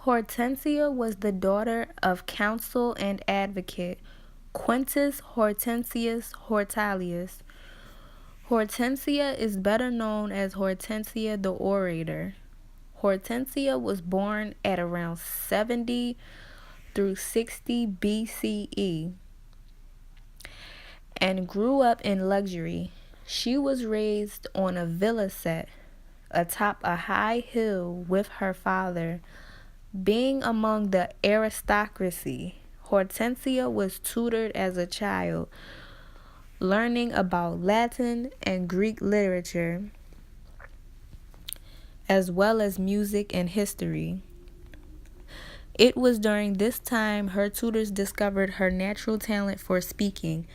Hortensia was the daughter of counsel and advocate Quintus Hortensius Hortalius. Hortensia is better known as Hortensia the Orator. Hortensia was born at around 70 through 60 BCE and grew up in luxury. She was raised on a villa set atop a high hill with her father. Being among the aristocracy, Hortensia was tutored as a child, learning about Latin and Greek literature, as well as music and history. It was during this time her tutors discovered her natural talent for speaking,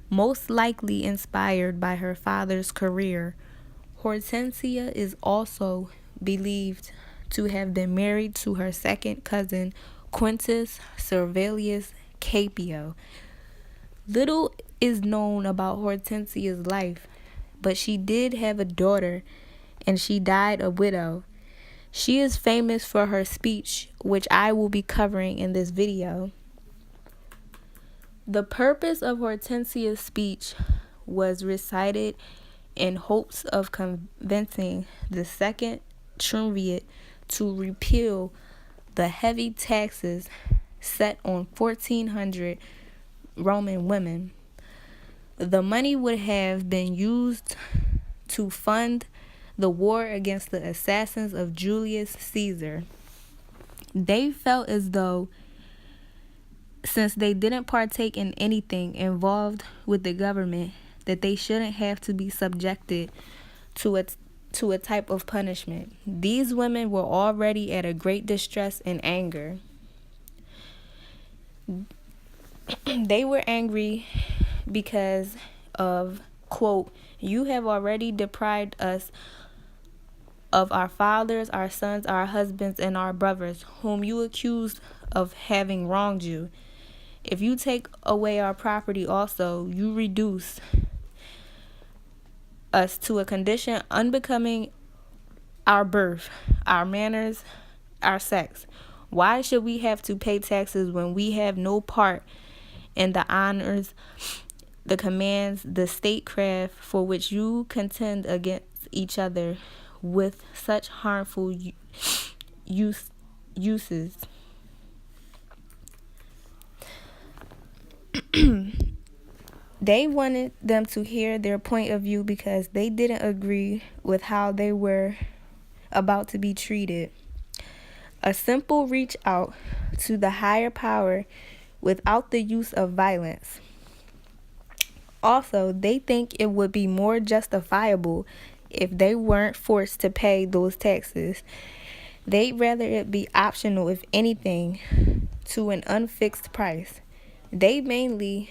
most likely inspired by her father's career. Hortensia is also believed to have been married to her second cousin, Quintus Servilius Capio. Little is known about Hortensia's life, but she did have a daughter, and she died a widow. She is famous for her speech, which I will be covering in this video. The purpose of Hortensia's speech was recited in hopes of convincing the second triumvirate to repeal the heavy taxes set on 1,400 Roman women. The money would have been used to fund the war against the assassins of Julius Caesar. They felt as though, since they didn't partake in anything involved with the government, that they shouldn't have to be subjected to a type of punishment. These women were already at a great distress and anger. They were angry because of, quote, "You have already deprived us of our fathers, our sons, our husbands, and our brothers, whom you accused of having wronged you. If you take away our property also, you reduce us to a condition unbecoming our birth, our manners, our sex. Why should we have to pay taxes when we have no part in the honors, the commands, the statecraft for which you contend against each other with such harmful uses?" They wanted them to hear their point of view because they didn't agree with how they were about to be treated. A simple reach out to the higher power without the use of violence. Also, they think it would be more justifiable if they weren't forced to pay those taxes. They'd rather it be optional, if anything, to an unfixed price. They mainly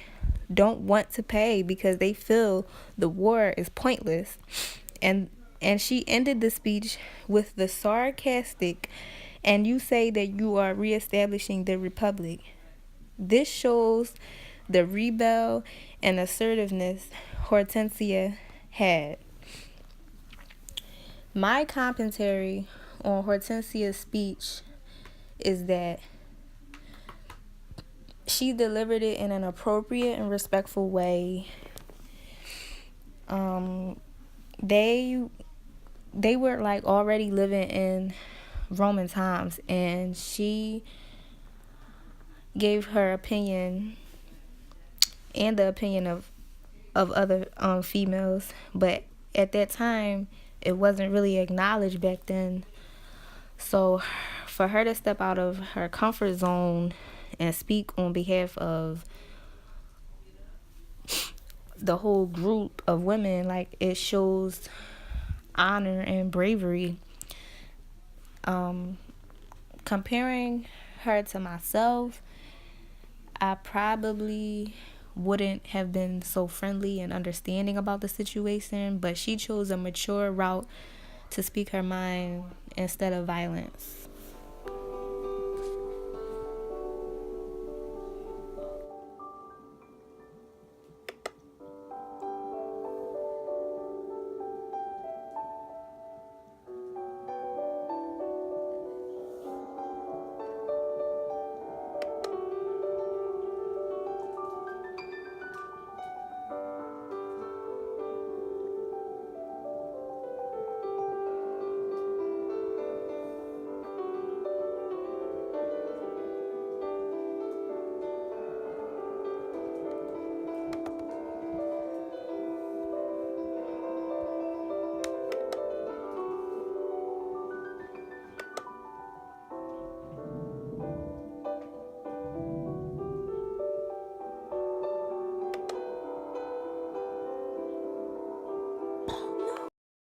don't want to pay because they feel the war is pointless. And she ended the speech with the sarcastic, "And you say that you are reestablishing the republic." This shows the rebel and assertiveness Hortensia had. My commentary on Hortensia's speech is that she delivered it in an appropriate and respectful way. They were like already living in Roman times, and she gave her opinion and the opinion of other females, but at that time it wasn't really acknowledged back then. So for her to step out of her comfort zone and speak on behalf of the whole group of women, like, it shows honor and bravery. Comparing her to myself, I probably wouldn't have been so friendly and understanding about the situation, but she chose a mature route to speak her mind instead of violence.